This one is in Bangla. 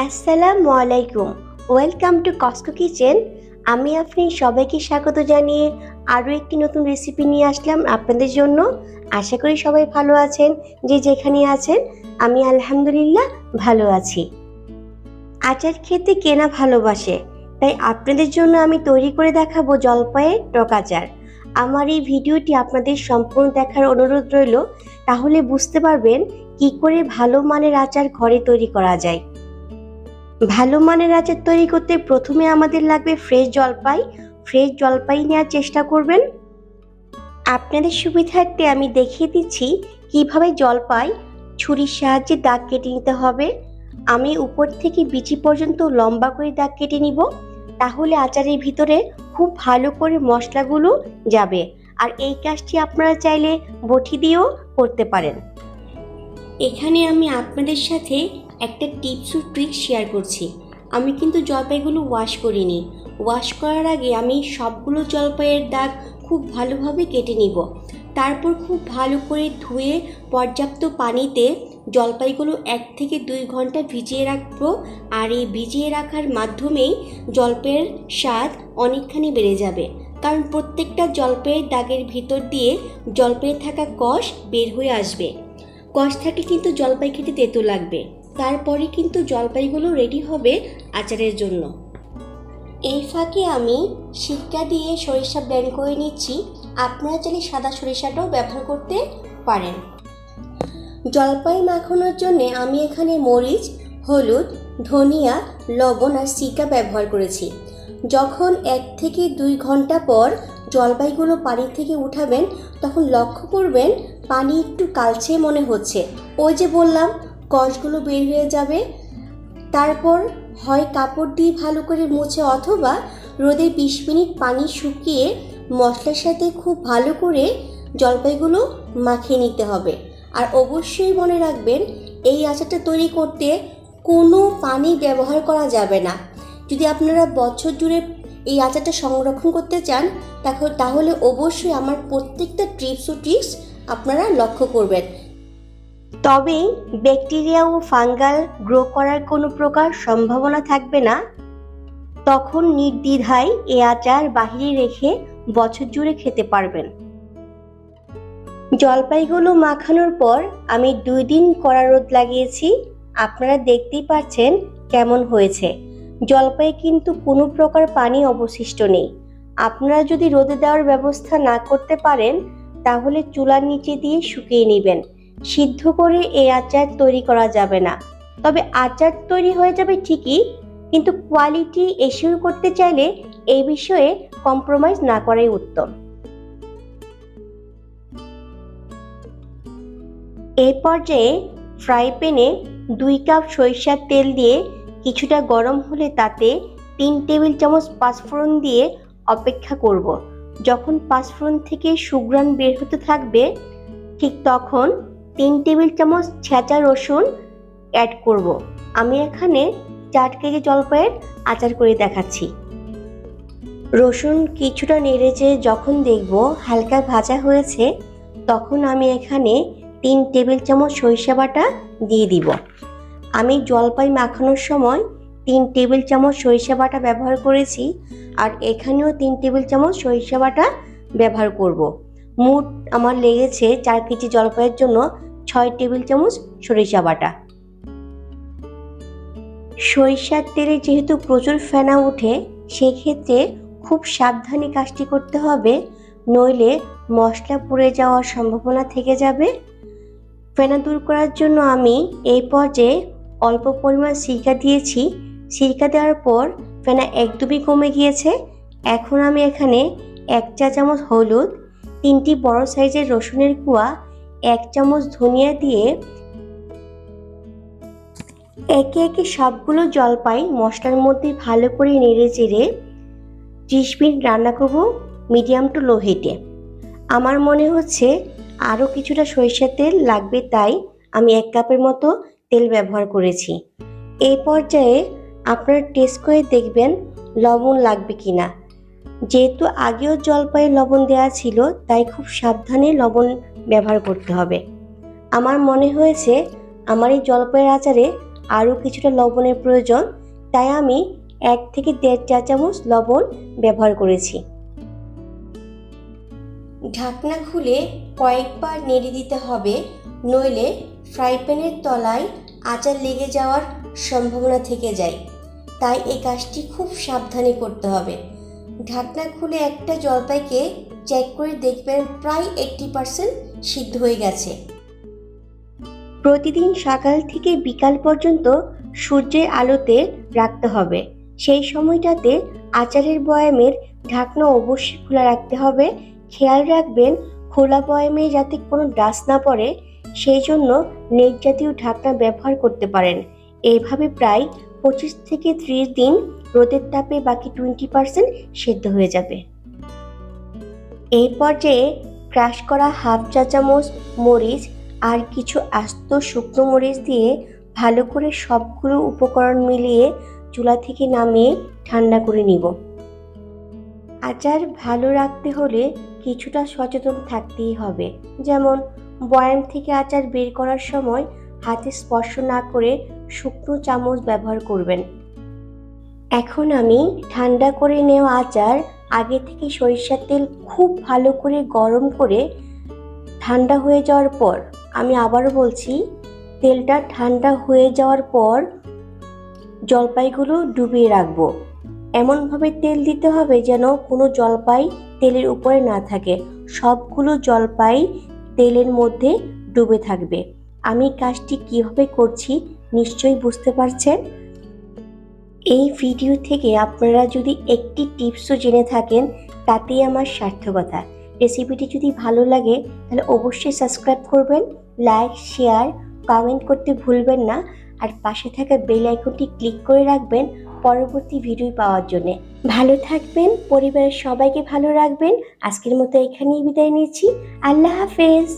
আসসালামু আলাইকুম। Welcome to Cosco kitchen. আমি আপনি সবাইকে স্বাগত জানিয়ে আরও একটি নতুন রেসিপি নিয়ে আসলাম আপনাদের জন্য। আশা করি সবাই ভালো আছেন, যে যেখানে আছেন। আমি আলহামদুলিল্লাহ ভালো আছি। আচার খেতে কে না ভালোবাসে, তাই আপনাদের জন্য আমি তৈরি করে দেখাবো জলপাইয়ের টক আচার। আমার এই ভিডিওটি আপনাদের সম্পূর্ণ দেখার অনুরোধ রইল, তাহলে বুঝতে পারবেন কি করে ভালো মানের আচার ঘরে তৈরি করা যায়। ভালো মানের আচার তৈরি করতে প্রথমে আমাদের লাগবে ফ্রেশ জলপাই নেওয়ার চেষ্টা করবেন। আপনাদের সুবিধার্থে আমি দেখিয়ে দিচ্ছি কিভাবে জলপাই ছুরির সাহায্যে দাগ কেটে নিতে হবে। আমি উপর থেকে বিচি পর্যন্ত লম্বা করে দাগ কেটে নিব, তাহলে আচারের ভিতরে খুব ভালো করে মশলাগুলো যাবে। আর এই কাজটি আপনারা চাইলে বটি দিয়েও করতে পারেন। এখানে আমি আপনাদের সাথে একটা টিপস ও ট্রিক শেয়ার করছি। আমি কিন্তু জলপাইগুলো ওয়াশ করিনি। ওয়াশ করার আগে আমি সবগুলো জলপাইয়ের দাগ খুব ভালোভাবে কেটে নিব। তারপর খুব ভালো করে ধুয়ে পর্যাপ্ত পানিতে জলপাইগুলো 1 থেকে 2 ঘন্টা ভিজিয়ে রাখবো। আর এই ভিজিয়ে রাখার মাধ্যমেই জলপাইয়ের স্বাদ অনেকখানি বেড়ে যাবে, কারণ প্রত্যেকটা জলপাইয়ের দাগের ভিতর দিয়ে জলপাইয়ে থাকা কষ বের হয়ে আসবে। কষ থাকলে কিন্তু জলপাই খেতে তেতো লাগবে। তারপরে কিন্তু জলপাইগুলো রেডি হবে আচারের জন্য। এই ফাঁকে আমি সিরকা দিয়ে সরিষা ব্লেন্ড করে নিচ্ছি। আপনারা চাইলে সাদা সরিষাটাও ব্যবহার করতে পারেন। জলপাই মাখানোর জন্য আমি এখানে মরিচ, হলুদ, ধনিয়া, লবণ আর সিরকা ব্যবহার করেছি। যখন 1 থেকে 2 ঘন্টা পর জলপাইগুলো পানি থেকে উঠাবেন, তখন লক্ষ্য করবেন পানি একটু কালচে মনে হচ্ছে। ওই যে বললাম, কষগুলো বের হয়ে যাবে। তারপর হয় কাপড় দিয়ে ভালো করে মুছে অথবা রোদে 20 মিনিট পানি শুকিয়ে মশলার সাথে খুব ভালো করে জলপাইগুলো মাখিয়ে নিতে হবে। আর অবশ্যই মনে রাখবেন, এই আচারটা তৈরি করতে কোনো পানি ব্যবহার করা যাবে না। যদি আপনারা বছর জুড়ে এই আচারটা সংরক্ষণ করতে চান, তাহলে অবশ্যই আমার প্রত্যেকটা টিপস ও ট্রিক্স আপনারা লক্ষ্য করবেন। তবে ব্যাকটেরিয়া ও ফাঙ্গাল গ্রো করার কোনো প্রকার সম্ভাবনা থাকবে না। তখন নির্দ্বিধায় এই আচার বাহিরে রেখে বছর জুড়ে খেতে পারবেন। জলপাইগুলো মাখানোর পর আমি 2 দিন কড়া রোদ লাগিয়েছি। আপনারা দেখতেই পাচ্ছেন কেমন হয়েছে। জলপাই কিন্তু কোনো প্রকার পানি অবশিষ্ট নেই। আপনারা যদি রোদে দেওয়ার ব্যবস্থা না করতে পারেন, তাহলে চুলার নিচে দিয়ে শুকিয়ে নেবেন। সিদ্ধ করে এই আচার তৈরি করা যাবে না। তবে আচার তৈরি হয়ে যাবে ঠিকই, কিন্তু কোয়ালিটি এশিওর করতে চাইলে এই বিষয়ে কম্প্রোমাইজ না করাই উত্তম। এই পর্যায়ে ফ্রাই প্যানে 2 কাপ সরিষার তেল দিয়ে কিছুটা গরম হলে তাতে 3 টেবিল চামচ পাঁচফোড়ন দিয়ে অপেক্ষা করব। যখন পাঁচফোড়ন থেকে সুঘ্রাণ বের হতে থাকবে, ঠিক তখন 3 টেবিল চামচ ছেঁচা রসুন অ্যাড করব। আমি এখানে 4 কেজি জলপাইয়ের আচার করে দেখাচ্ছি। রসুন কিছুটা নেড়েচে যখন দেখব হালকা ভাজা হয়েছে, তখন আমি এখানে 3 টেবিল চামচ সরিষা বাটা দিয়ে দিব। আমি জলপাই মাখানোর সময় 3 টেবিল চামচ সরিষা বাটা ব্যবহার করেছি, আর এখানেও 3 টেবিল চামচ সরিষা বাটা ব্যবহার করব। মোট আমার লেগেছে 4 কেজি জলপাইয়ের জন্য 6 টেবিল চামচ সরিষা বাটা। সরিষার তেলে যেহেতু প্রচুর ফেনা ওঠে, সেক্ষেত্রে খুব সাবধানে কাজটি করতে হবে, নইলে মশলা পুড়ে যাওয়ার সম্ভাবনা থেকে যাবে। ফেনা দূর করার জন্য আমি এই পর্যায়ে অল্প পরিমাণ সিরকা দিয়েছি। সিরকা দেওয়ার পর ফেনা একদমই কমে গিয়েছে। এখন আমি এখানে 1 চা চামচ হলুদ, 3টি বড় সাইজের রসুনের কোয়া, 1 চামচ ধনিয়া দিয়ে একে একে সবগুলো জলপাই মশলার মধ্যে ভালো করে নেড়ে চেড়ে 30 মিনিট রান্না করব মিডিয়াম টু লো হিটে। আমার মনে হচ্ছে আরও কিছুটা সরিষার তেল লাগবে, তাই আমি 1 কাপের মতো তেল ব্যবহার করেছি। এই পর্যায়ে আপনারা টেস্ট করে দেখবেন লবণ লাগবে কিনা। যেহেতু আগেও জলপাইয়ে লবণ দেওয়া ছিল, তাই খুব সাবধানে লবণ ব্যবহার করতে হবে। আমার মনে হয়েছে আমার এই জলপাইয়ের আচারে আরও কিছুটা লবণের প্রয়োজন, তাই আমি 1 থেকে 1.5 চা চামচ লবণ ব্যবহার করেছি। ঢাকনা খুলে কয়েকবার নেড়ে দিতে হবে, নইলে ফ্রাই প্যানের তলায় আচার লেগে যাওয়ার সম্ভাবনা থেকে যায়। তাই এই কাজটি খুব সাবধানে করতে হবে। ঢাকনা খুলে একটা জলপাইকে চেক করে দেখবেন প্রায় 80% সিদ্ধ হয়ে গেছে। প্রতিদিন সকাল থেকে বিকাল পর্যন্ত সূর্যের আলোতে রাখতে হবে। সেই সময়টাতে আচারের বয়ামের ঢাকনা অবশ্যই খোলা রাখতে হবে। খেয়াল রাখবেন খোলা বয়ামে যাতে কোনো ডাস্ট না পড়ে, সেই জন্য নেট জাতীয় ঢাকনা ব্যবহার করতে পারেন। এইভাবে প্রায় 25 থেকে 30 দিন রোদের তাপে বাকি 20% সেদ্ধ হয়ে যাবে। এই পর্যায়ে ক্রাশ করা হাফ চা চামচ মরিচ আর কিছু আস্ত শুকনো মরিচ দিয়ে ভালো করে সবগুলো উপকরণ মিলিয়ে চুলা থেকে নামিয়ে ঠান্ডা করে নিব। আচার ভালো রাখতে হলে কিছুটা সচেতন থাকতেই হবে, যেমন বয়াম থেকে আচার বের করার সময় হাতে স্পর্শ না করে শুকনো চামচ ব্যবহার করবেন। এখন আমি ঠান্ডা করে নেওয়া আচার আগে থেকে সরিষার তেল খুব ভালো করে গরম করে ঠান্ডা হয়ে যাওয়ার পর, আমি আবারও বলছি, তেলটা ঠান্ডা হয়ে যাওয়ার পর জলপাইগুলো ডুবিয়ে রাখবো। এমনভাবে তেল দিতে হবে যেন কোনো জলপাই তেলের উপরে না থাকে, সবগুলো জলপাই তেলের মধ্যে ডুবে থাকবে। আমি কাজটি কিভাবে করছি নিশ্চয়ই বুঝতে পারছেন। এই ভিডিও থেকে আপনারা যদি একটি টিপসও জেনে থাকেন তাতেই আমার সার্থকতা। রেসিপিটি যদি ভালো লাগে তাহলে অবশ্যই সাবস্ক্রাইব করবেন, লাইক, শেয়ার, কমেন্ট করতে ভুলবেন না, আর পাশে থাকা বেল আইকনটি ক্লিক করে রাখবেন পরবর্তী ভিডিও পাওয়ার জন্য। ভালো থাকবেন, পরিবারের সবাইকে ভালো রাখবেন। আজকের মতো এখানেই বিদায় নিচ্ছি। আল্লাহ হাফেজ।